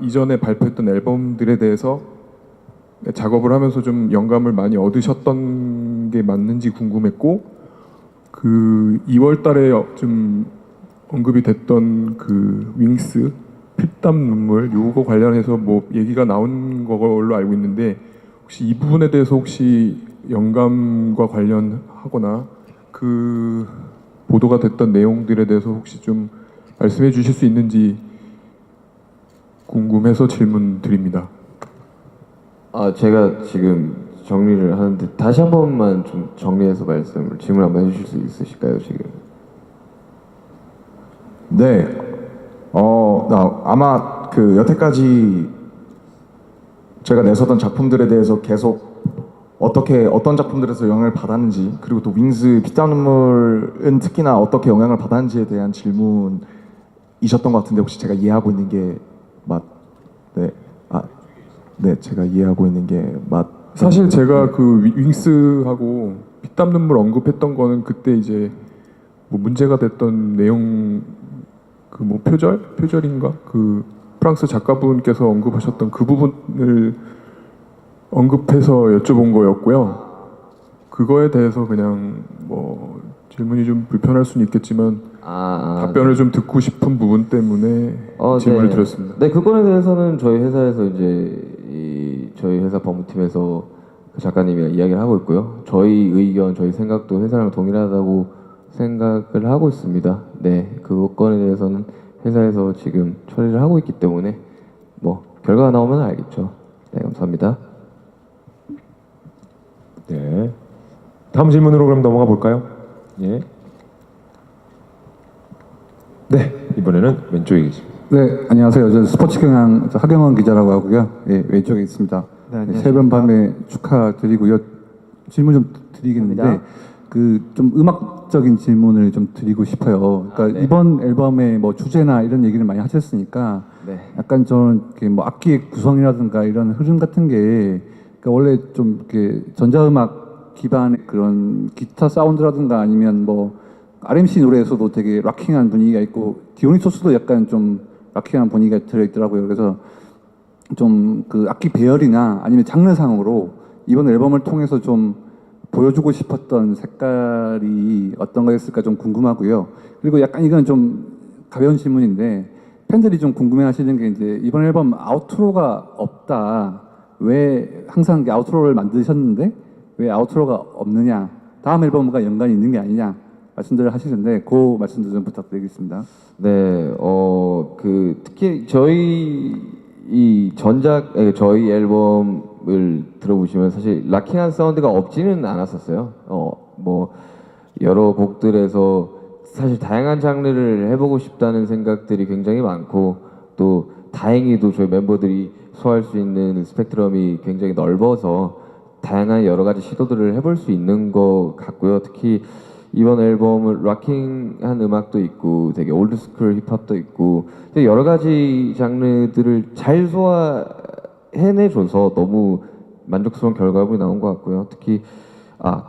Speaker 18: 이전에 발표했던 앨범들에 대해서 작업을 하면서 좀 영감을 많이 얻으셨던 게 맞는지 궁금했고 그 2월달에 좀 언급이 됐던 그 윙스 피땀 눈물 요거 관련해서 뭐 얘기가 나온 걸로 알고 있는데 혹시 이 부분에 대해서 혹시 영감과 관련하거나 그 보도가 됐던 내용들에 대해서 혹시 좀 말씀해 주실 수 있는지 궁금해서 질문 드립니다.
Speaker 5: 제가 지금 정리를 하는데 다시 한 번만 좀 정리해서 질문 한번 해주실 수 있으실까요 지금?
Speaker 3: 네. 아마 그 여태까지 제가 내서던 작품들에 대해서 계속 어떤 작품들에서 영향을 받았는지 그리고 또 윙스 피땀 눈물은 특히나 어떻게 영향을 받았는지에 대한 질문이셨던 것 같은데 혹시 제가 이해하고 있는 게 제가 이해하고 있는 게
Speaker 18: 사실 제가 그 윙스하고 피땀 눈물 언급했던 거는 그때 이제 뭐 문제가 됐던 내용 그 뭐 표절인가 그 프랑스 작가분께서 언급하셨던 그 부분을 언급해서 여쭤본 거였고요. 그거에 대해서 그냥 뭐 질문이 좀 불편할 수는 있겠지만 답변을 좀 듣고 싶은 부분 때문에 질문을 드렸습니다.
Speaker 5: 네, 그 건에 대해서는 저희 회사에서 이제 저희 회사 법무팀에서 그 작가님이랑 이야기를 하고 있고요. 저희 의견, 저희 생각도 회사랑 동일하다고 생각을 하고 있습니다. 네, 그 건에 대해서는 회사에서 지금 처리를 하고 있기 때문에 뭐 결과가 나오면 알겠죠. 네, 감사합니다.
Speaker 1: 네, 다음 질문으로 그럼 넘어가 볼까요? 예. 네, 이번에는 왼쪽에 계십니다.
Speaker 19: 네, 안녕하세요. 저는 스포츠 경향 하경원 기자라고 하고요. 예, 왼쪽에 있습니다. 네, 새벽 밤에 축하드리고요. 질문 좀 드리겠는데 그 좀 음악적인 질문을 좀 드리고 싶어요. 그러니까 이번 앨범의 뭐 주제나 이런 얘기를 많이 하셨으니까 약간 저는 이렇게 뭐 악기의 구성이라든가 이런 흐름 같은 게 그러니까 원래 좀 이렇게 전자음악 기반의 그런 기타 사운드라든가 아니면 뭐 RMC 노래에서도 되게 락킹한 분위기가 있고 디오니소스도 약간 좀 락킹한 분위기가 들어있더라고요. 그래서 좀 그 악기 배열이나 아니면 장르상으로 이번 앨범을 통해서 좀 보여주고 싶었던 색깔이 어떤 거였을까 좀 궁금하고요. 그리고 약간 이건 좀 가벼운 질문인데 팬들이 좀 궁금해하시는 게 이제 이번 앨범 아우트로가 없다. 왜 항상 아우트로를 만드셨는데 왜 아우트로가 없느냐? 다음 앨범과 연관이 있는 게 아니냐? 말씀들을 하시는데 그 말씀도 좀 부탁드리겠습니다.
Speaker 5: 네, 그 특히 저희 저희 앨범을 들어보시면 사실 락킹한 사운드가 없지는 않았었어요. 뭐 여러 곡들에서 사실 다양한 장르를 해보고 싶다는 생각들이 굉장히 많고 또 다행히도 저희 멤버들이 소화할 수 있는 스펙트럼이 굉장히 넓어서 다양한 여러 가지 시도들을 해볼 수 있는 것 같고요. 특히 이번 앨범은 락킹한 음악도 있고 되게 올드스쿨 힙합도 있고 되게 여러 가지 장르들을 잘 소화해내줘서 너무 만족스러운 결과물이 나온 것 같고요. 특히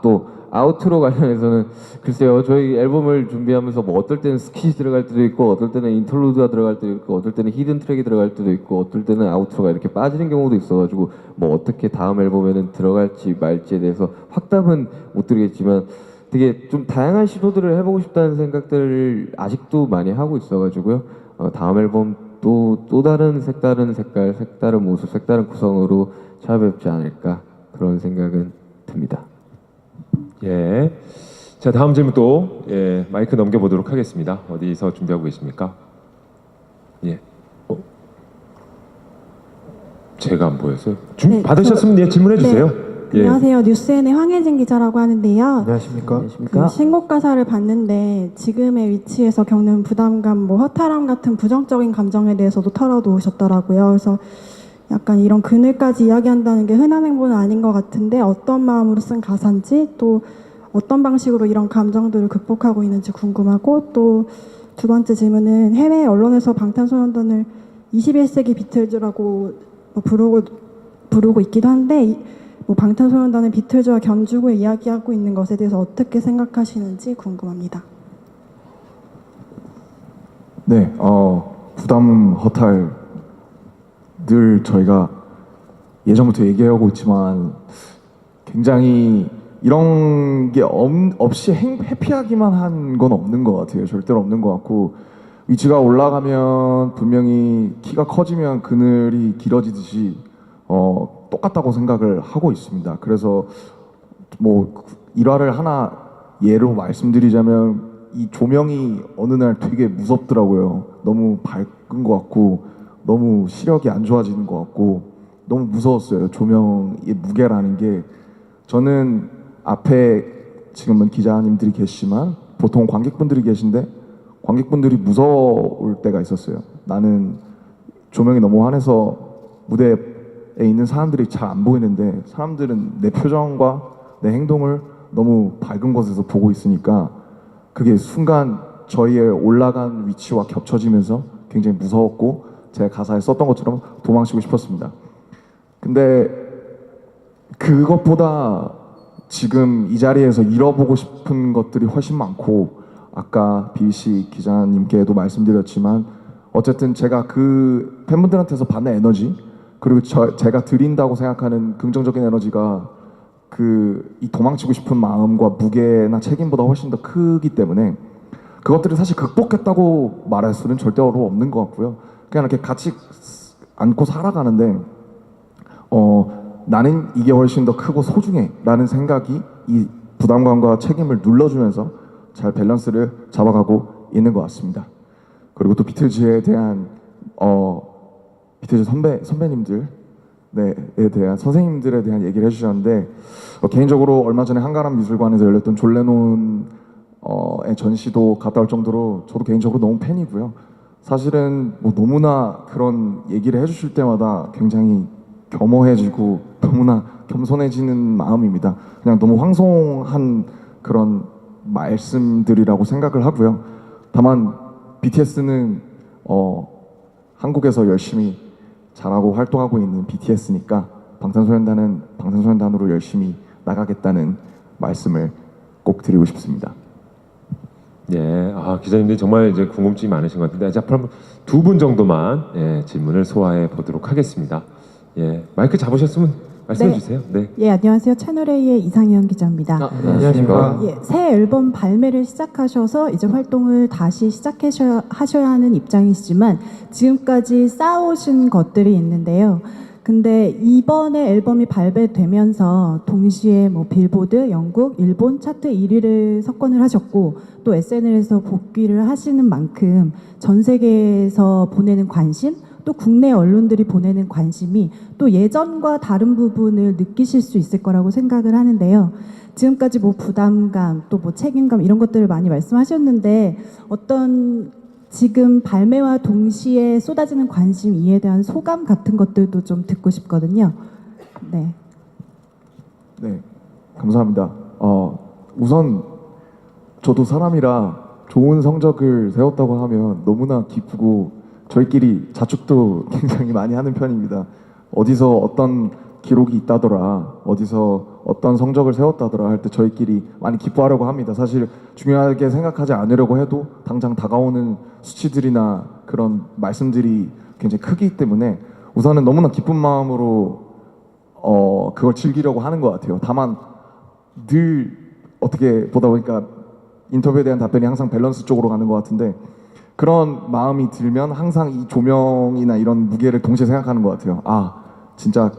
Speaker 5: 또 아우트로 관련해서는 글쎄요, 저희 앨범을 준비하면서 뭐 어떨 때는 스킷이 들어갈 때도 있고 어떨 때는 인터루드가 들어갈 때도 있고 어떨 때는 히든 트랙이 들어갈 때도 있고 어떨 때는 아우트로가 이렇게 빠지는 경우도 있어가지고 뭐 어떻게 다음 앨범에는 들어갈지 말지에 대해서 확답은 못 드리겠지만 되게 좀 다양한 시도들을 해보고 싶다는 생각들을 아직도 많이 하고 있어가지고요. 다음 앨범 또 다른 색다른 색깔, 색다른 모습, 색다른 구성으로 찾아뵙지 않을까 그런 생각은 듭니다.
Speaker 1: 예. 자, 다음 질문 또 마이크 넘겨보도록 하겠습니다. 어디서 준비하고 계십니까? 예. 제가 안 보였어요.
Speaker 20: 네,
Speaker 1: 받으셨으면 질문해 주세요. 예.
Speaker 20: 안녕하세요. 뉴스N의 황혜진 기자라고 하는데요.
Speaker 3: 안녕하십니까?
Speaker 20: 그 신곡 가사를 봤는데 지금의 위치에서 겪는 부담감, 뭐 허탈함 같은 부정적인 감정에 대해서도 털어놓으셨더라고요. 그래서 약간 이런 그늘까지 이야기한다는 게 흔한 행보는 아닌 것 같은데 어떤 마음으로 쓴 가사인지 또 어떤 방식으로 이런 감정들을 극복하고 있는지 궁금하고 또 두 번째 질문은 해외 언론에서 방탄소년단을 21세기 비틀즈라고 부르고 있기도 한데 뭐 방탄소년단은 비틀즈와 견주고 이야기하고 있는 것에 대해서 어떻게 생각하시는지 궁금합니다.
Speaker 3: 네, 부담, 허탈 늘 저희가 예전부터 얘기하고 있지만 굉장히 이런 게 없이 해피하기만 한 건 없는 것 같아요. 절대로 없는 것 같고 위치가 올라가면 분명히 키가 커지면 그늘이 길어지듯이 똑같다고 생각을 하고 있습니다. 그래서 뭐 일화를 하나 예로 말씀드리자면 이 조명이 어느 날 되게 무섭더라고요. 너무 밝은 것 같고 너무 시력이 안 좋아지는 것 같고 너무 무서웠어요. 조명의 무게라는 게. 저는 앞에 지금은 기자님들이 계시지만 보통 관객분들이 계신데 관객분들이 무서울 때가 있었어요. 나는 조명이 너무 환해서 무대에 있는 사람들이 잘 안 보이는데 사람들은 내 표정과 내 행동을 너무 밝은 곳에서 보고 있으니까 그게 순간 저희의 올라간 위치와 겹쳐지면서 굉장히 무서웠고 제가 가사에 썼던 것처럼 도망치고 싶었습니다. 근데 그것보다 지금 이 자리에서 잃어보고 싶은 것들이 훨씬 많고 아까 BBC 기자님께도 말씀드렸지만 어쨌든 제가 그 팬분들한테서 받는 에너지 그리고 제가 드린다고 생각하는 긍정적인 에너지가 이 도망치고 싶은 마음과 무게나 책임보다 훨씬 더 크기 때문에 그것들을 사실 극복했다고 말할 수는 절대로 없는 것 같고요. 그냥 이렇게 같이 안고 살아가는데 나는 이게 훨씬 더 크고 소중해 라는 생각이 이 부담감과 책임을 눌러주면서 잘 밸런스를 잡아가고 있는 것 같습니다. 그리고 또 비틀즈에 대한 비틀즈 선배님들에 대한 선생님들에 대한 얘기를 해주셨는데 개인적으로 얼마 전에 한가람 미술관에서 열렸던 존 레논의 전시도 갔다 올 정도로 저도 개인적으로 너무 팬이고요. 사실은 뭐 너무나 그런 얘기를 해주실 때마다 굉장히 겸허해지고 너무나 겸손해지는 마음입니다. 그냥 너무 황송한 그런 말씀들이라고 생각을 하고요. 다만 BTS는 한국에서 열심히 잘하고 활동하고 있는 BTS니까 방탄소년단은 방탄소년단으로 열심히 나가겠다는 말씀을 꼭 드리고 싶습니다.
Speaker 1: 예, 기자님들이 정말 이제 궁금증이 많으신 것 같은데, 자, 그럼 두 분 정도만 질문을 소화해 보도록 하겠습니다. 예, 마이크 잡으셨으면 말씀해 주세요. 네.
Speaker 20: 예, 안녕하세요. 채널A의 이상현 기자입니다.
Speaker 1: 안녕하십니까.
Speaker 20: 예, 새 앨범 발매를 시작하셔서 이제 활동을 다시 하셔야 하는 입장이시지만 지금까지 쌓아오신 것들이 있는데요. 근데 이번에 앨범이 발매되면서 동시에 뭐 빌보드, 영국, 일본 차트 1위를 석권을 하셨고 또 SNL에서 복귀를 하시는 만큼 전 세계에서 보내는 관심, 또 국내 언론들이 보내는 관심이 또 예전과 다른 부분을 느끼실 수 있을 거라고 생각을 하는데요. 지금까지 뭐 부담감, 또 뭐 책임감 이런 것들을 많이 말씀하셨는데 어떤 지금 발매와 동시에 쏟아지는 관심, 이에 대한 소감 같은 것들도 좀 듣고 싶거든요. 네.
Speaker 3: 네, 감사합니다. 우선 저도 사람이라 좋은 성적을 세웠다고 하면 너무나 기쁘고 저희끼리 자축도 굉장히 많이 하는 편입니다. 어디서 어떤 기록이 있다더라, 어디서 어떤 성적을 세웠다더라 할 때 저희끼리 많이 기뻐하려고 합니다. 사실 중요하게 생각하지 않으려고 해도 당장 다가오는 수치들이나 그런 말씀들이 굉장히 크기 때문에 우선은 너무나 기쁜 마음으로 그걸 즐기려고 하는 것 같아요. 다만 늘 어떻게 보다 보니까 인터뷰에 대한 답변이 항상 밸런스 쪽으로 가는 것 같은데 그런 마음이 들면 항상 이 조명이나 이런 무게를 동시에 생각하는 것 같아요. 진짜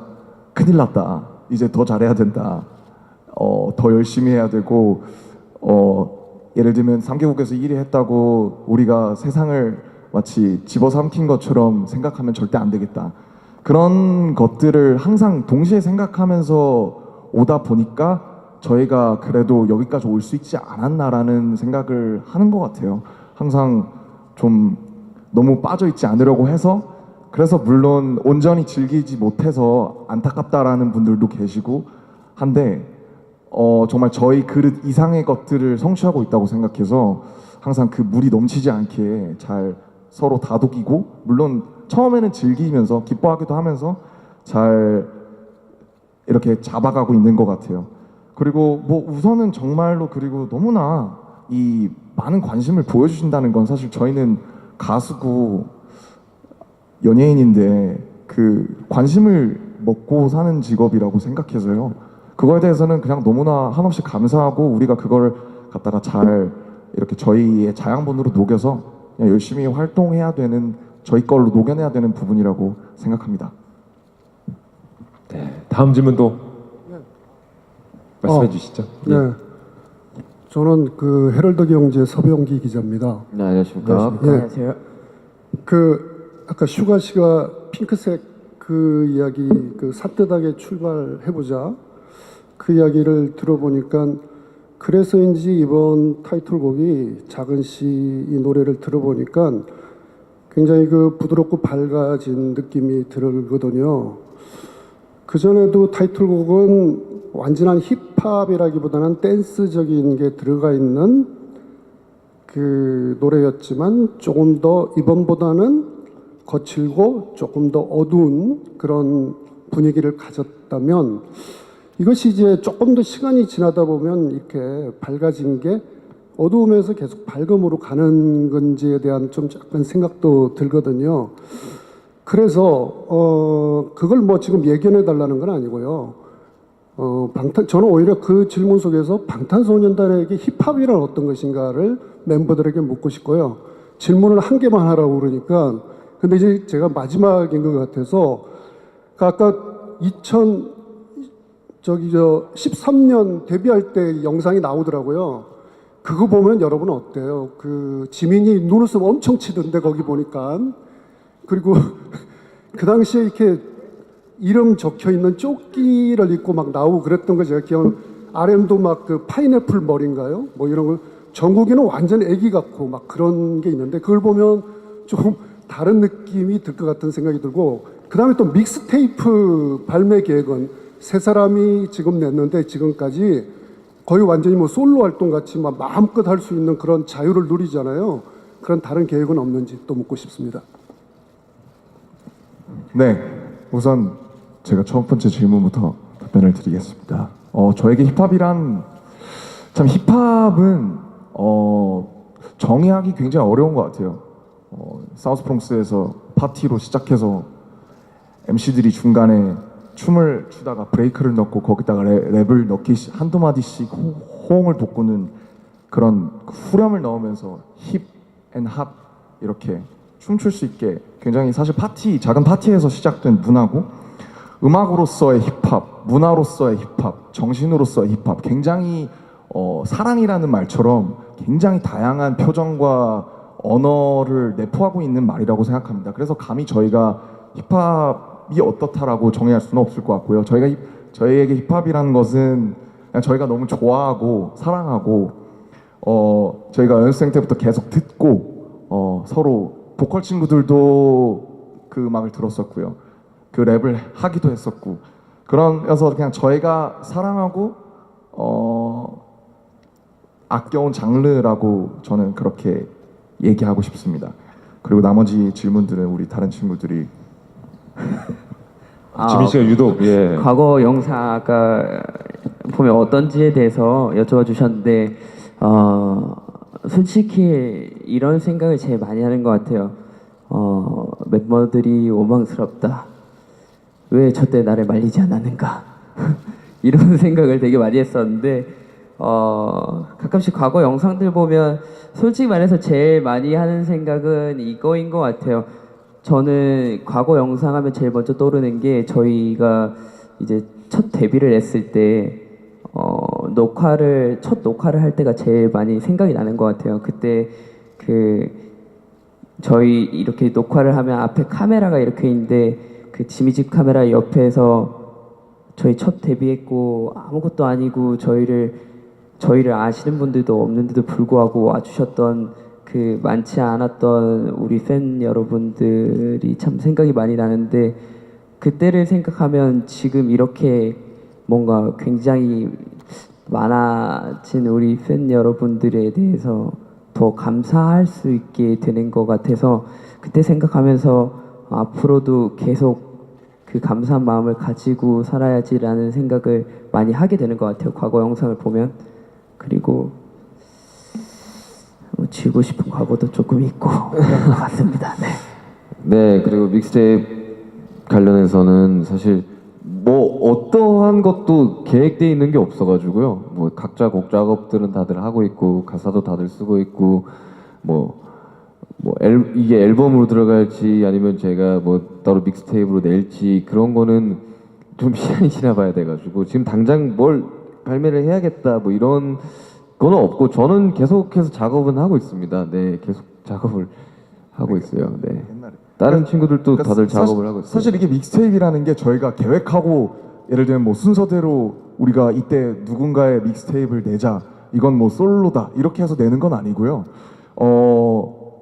Speaker 3: 큰일 났다. 이제 더 잘해야 된다. 더 열심히 해야 되고 예를 들면 3개국에서 1위 했다고 우리가 세상을 마치 집어삼킨 것처럼 생각하면 절대 안 되겠다. 그런 것들을 항상 동시에 생각하면서 오다 보니까 저희가 그래도 여기까지 올 수 있지 않았나라는 생각을 하는 것 같아요. 항상 좀 너무 빠져있지 않으려고 해서 그래서 물론 온전히 즐기지 못해서 안타깝다라는 분들도 계시고 한데 정말 저희 그릇 이상의 것들을 성취하고 있다고 생각해서 항상 그 물이 넘치지 않게 잘 서로 다독이고 물론 처음에는 즐기면서 기뻐하기도 하면서 잘 이렇게 잡아가고 있는 것 같아요. 그리고 뭐 우선은 정말로 그리고 너무나 이 많은 관심을 보여주신다는 건 사실 저희는 가수고 연예인인데 그 관심을 먹고 사는 직업이라고 생각해서요. 그거에 대해서는 그냥 너무나 한없이 감사하고 우리가 그걸 갖다가 잘 이렇게 저희의 자양분으로 녹여서 그냥 열심히 활동해야 되는 저희 걸로 녹여내야 되는 부분이라고 생각합니다.
Speaker 1: 네, 다음 질문도 말씀해 주시죠.
Speaker 21: 네. 저는 그 헤럴드 경제 서병기 기자입니다.
Speaker 5: 네, 안녕하십니까.
Speaker 21: 예.
Speaker 6: 안녕하세요.
Speaker 21: 그 아까 슈가 씨가 핑크색 그 이야기 그 산뜻하게 출발해보자 그 이야기를 들어보니까 그래서인지 이번 타이틀곡이 작은 씨 이 노래를 들어보니까 굉장히 그 부드럽고 밝아진 느낌이 들거든요. 그전에도 타이틀곡은 완전한 힙합이라기보다는 댄스적인 게 들어가 있는 그 노래였지만 조금 더 이번보다는 거칠고 조금 더 어두운 그런 분위기를 가졌다면 이것이 이제 조금 더 시간이 지나다 보면 이렇게 밝아진 게 어두우면서 계속 밝음으로 가는 건지에 대한 좀 약간 생각도 들거든요. 그래서 그걸 뭐 지금 예견해 달라는 건 아니고요. 저는 오히려 그 질문 속에서 방탄소년단에게 힙합이란 어떤 것인가를 멤버들에게 묻고 싶고요. 질문을 한 개만 하라고 그러니까 근데 이제 제가 마지막인 것 같아서 아까 13년 데뷔할 때 영상이 나오더라고요. 그거 보면 여러분 어때요? 그 지민이 눈웃음 엄청 치던데 거기 보니까 그리고 그 당시에 이렇게 이름 적혀 있는 조끼를 입고 막 나오고 그랬던 거 제가 기억. RM도 막 그 파인애플 머리인가요? 뭐 이런 거. 정국이는 완전 애기 같고 막 그런 게 있는데 그걸 보면 좀 다른 느낌이 들 것 같은 생각이 들고 그 다음에 또 믹스테이프 발매 계획은 세 사람이 지금 냈는데 지금까지 거의 완전히 뭐 솔로 활동 같이 막 마음껏 할 수 있는 그런 자유를 누리잖아요. 그런 다른 계획은 없는지 또 묻고 싶습니다.
Speaker 3: 네, 우선 제가 첫 번째 질문부터 답변을 드리겠습니다. 저에게 힙합이란 참 힙합은 정의하기 굉장히 어려운 것 같아요. 사우스 프롱스에서 파티로 시작해서 MC들이 중간에 춤을 추다가 브레이크를 넣고 거기다가 랩을 넣기 한두 마디씩 호응을 돋구는 그런 후렴을 넣으면서 힙 앤 합 이렇게 춤출 수 있게 굉장히 사실 작은 파티에서 시작된 문화고 음악으로서의 힙합, 문화로서의 힙합, 정신으로서의 힙합 굉장히 사랑이라는 말처럼 굉장히 다양한 표정과 언어를 내포하고 있는 말이라고 생각합니다. 그래서 감히 저희가 힙합이 어떻다라고 정의할 수는 없을 것 같고요. 저희에게 힙합이라는 것은 그냥 저희가 너무 좋아하고 사랑하고 저희가 연습생 때부터 계속 듣고 서로 보컬 친구들도 그 음악을 들었었고요. 그 랩을 하기도 했었고 그러면서 그냥 저희가 사랑하고 아껴온 장르라고 저는 그렇게 얘기하고 싶습니다. 그리고 나머지 질문들은 우리 다른 친구들이
Speaker 1: 지민 씨가 유독
Speaker 6: 과거 영상 아까 보면 어떤지에 대해서 여쭤봐 주셨는데 솔직히 이런 생각을 제일 많이 하는 것 같아요. 멤버들이 원망스럽다. 왜 저때 나를 말리지 않았는가? 이런 생각을 되게 많이 했었는데 가끔씩 과거 영상들 보면 솔직히 말해서 제일 많이 하는 생각은 이거인 것 같아요. 저는 과거 영상 하면 제일 먼저 떠오르는 게 저희가 이제 첫 데뷔를 했을 때 첫 녹화를 할 때가 제일 많이 생각이 나는 것 같아요. 그때 저희 이렇게 녹화를 하면 앞에 카메라가 이렇게 있는데 그 지미집 카메라 옆에서 저희 첫 데뷔했고 아무것도 아니고 저희를 아시는 분들도 없는데도 불구하고 와주셨던 그 많지 않았던 우리 팬 여러분들이 참 생각이 많이 나는데 그때를 생각하면 지금 이렇게 뭔가 굉장히 많아진 우리 팬 여러분들에 대해서 더 감사할 수 있게 되는 것 같아서 그때 생각하면서 앞으로도 계속 그 감사한 마음을 가지고 살아야지라는 생각을 많이 하게 되는 것 같아요. 과거 영상을 보면. 그리고 지우고 싶은 과거도 조금 있고 그런 것 같습니다.
Speaker 5: 네, 그리고 믹스테이프 관련해서는 사실 뭐 어떠한 것도 계획돼 있는 게 없어가지고요. 뭐 각자 곡 작업들은 다들 하고 있고 가사도 다들 쓰고 있고 이게 앨범으로 들어갈지 아니면 제가 뭐 따로 믹스테이프로 낼지 그런 거는 좀 시간이 지나봐야 돼가지고 지금 당장 뭘 발매를 해야겠다 뭐 이런 거는 없고 저는 계속해서 작업은 하고 있습니다. 네, 계속 작업을 하고 있어요. 네. 다른 친구들도 다들 작업을 하고 있어요.
Speaker 3: 사실 이게 믹스테이프라는 게 저희가 계획하고 예를 들면 뭐 순서대로 우리가 이때 누군가의 믹스테이프를 내자 이건 뭐 솔로다 이렇게 해서 내는 건 아니고요.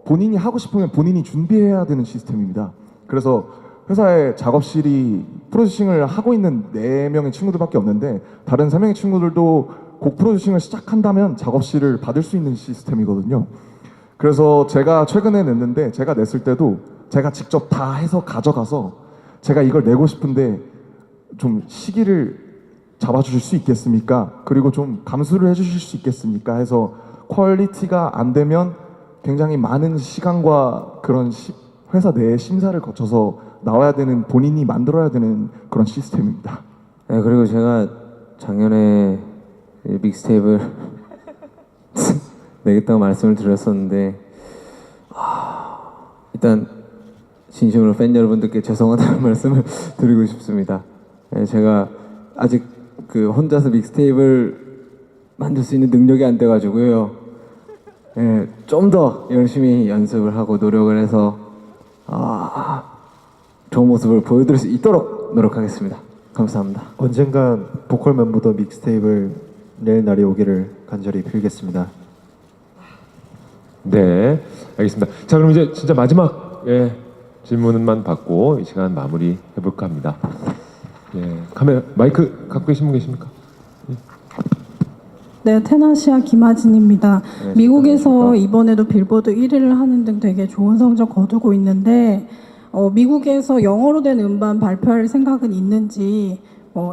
Speaker 3: 본인이 하고 싶으면 본인이 준비해야 되는 시스템입니다. 그래서 회사에 작업실이 프로듀싱을 하고 있는 4명의 친구들밖에 없는데 다른 3명의 친구들도 곡 프로듀싱을 시작한다면 작업실을 받을 수 있는 시스템이거든요. 그래서 제가 최근에 냈는데 제가 냈을 때도 제가 직접 다 해서 가져가서 제가 이걸 내고 싶은데 좀 시기를 잡아주실 수 있겠습니까? 그리고 좀 감수를 해주실 수 있겠습니까? 해서 퀄리티가 안 되면 굉장히 많은 시간과 그런 회사 내의 심사를 거쳐서 나와야 되는 본인이 만들어야 되는 그런 시스템입니다.
Speaker 8: 네, 그리고 제가 작년에 믹스테이프를 내겠다고 말씀을 드렸었는데 일단 진심으로 팬 여러분들께 죄송하다는 말씀을 드리고 싶습니다. 네, 제가 아직 그 혼자서 믹스테이프를 만들 수 있는 능력이 안 돼가지고요. 네, 좀 더 열심히 연습을 하고 노력을 해서 좋은 모습을 보여드릴 수 있도록 노력하겠습니다. 감사합니다.
Speaker 9: 언젠간 보컬 멤버도 믹스테이프를 낼 날이 오기를 간절히 빌겠습니다.
Speaker 1: 네, 알겠습니다. 자, 그럼 이제 진짜 마지막 질문만 받고 이 시간 마무리 해볼까 합니다. 카메라 마이크 갖고 계신 분 계십니까?
Speaker 20: 네, 테나시아 김하진입니다. 미국에서 이번에도 빌보드 1위를 하는 등 되게 좋은 성적 거두고 있는데 미국에서 영어로 된 음반 발표할 생각은 있는지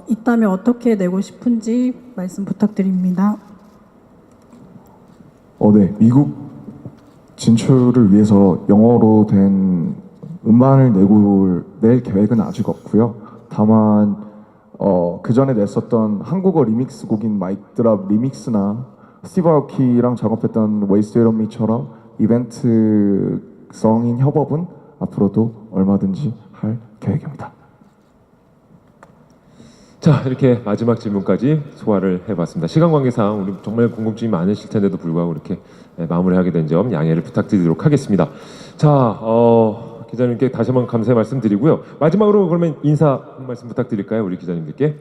Speaker 20: 있다면 어떻게 내고 싶은지 말씀 부탁드립니다.
Speaker 3: 네, 미국 진출을 위해서 영어로 된 음반을 낼 계획은 아직 없고요. 다만 그 전에 냈었던 한국어 리믹스 곡인 마이크드랍 리믹스나 스티브 아오키랑 작업했던 Wasted on Me처럼 이벤트성인 협업은 앞으로도 얼마든지 할 계획입니다.
Speaker 1: 자, 이렇게 마지막 질문까지 소화를 해봤습니다. 시간 관계상 우리 정말 궁금증이 많으실 텐데도 불구하고 이렇게 마무리하게 된 점 양해를 부탁드리도록 하겠습니다. 자, 기자님께 다시 한번 감사의 말씀드리고요. 마지막으로 그러면 인사 한 말씀 부탁드릴까요, 우리 기자님들께?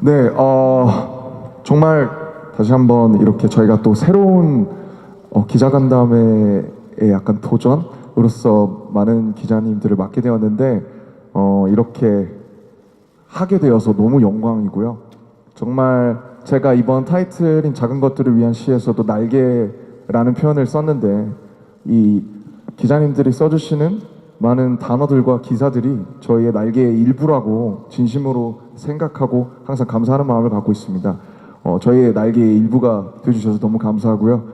Speaker 3: 네, 정말 다시 한번 이렇게 저희가 또 새로운 기자간담회의 약간 도전으로서 많은 기자님들을 맡게 되었는데 이렇게 하게 되어서 너무 영광이고요. 정말 제가 이번 타이틀인 작은 것들을 위한 시에서도 날개라는 표현을 썼는데 이 기자님들이 써주시는 많은 단어들과 기사들이 저희의 날개의 일부라고 진심으로 생각하고 항상 감사하는 마음을 갖고 있습니다. 저희의 날개의 일부가 되어주셔서 너무 감사하고요.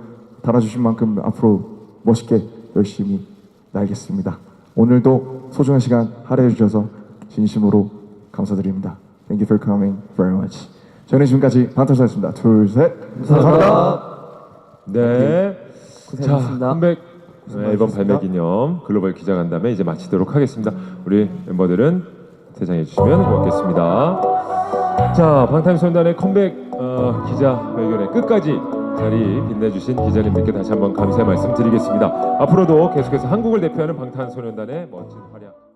Speaker 3: 달아주신 만큼 앞으로 멋있게 열심히 날겠습니다. 오늘도 소중한 시간 할애해 주셔서 진심으로 감사드립니다. Thank you for coming very much. 저는 지금까지 방탄소년단이었습니다. 둘, 셋. 감사합니다.
Speaker 1: 네.
Speaker 6: 고생하셨습니다.
Speaker 1: 자, 컴백 앨범 발매 기념 글로벌 기자간담회 이제 마치도록 하겠습니다. 우리 멤버들은 대장해 주시면 고맙겠습니다. 자, 방탄소년단의 컴백 기자회견의 끝까지 자리 빛내주신 기자님들께 다시 한번 감사의 말씀 드리겠습니다. 앞으로도 계속해서 한국을 대표하는 방탄소년단의 멋진 활약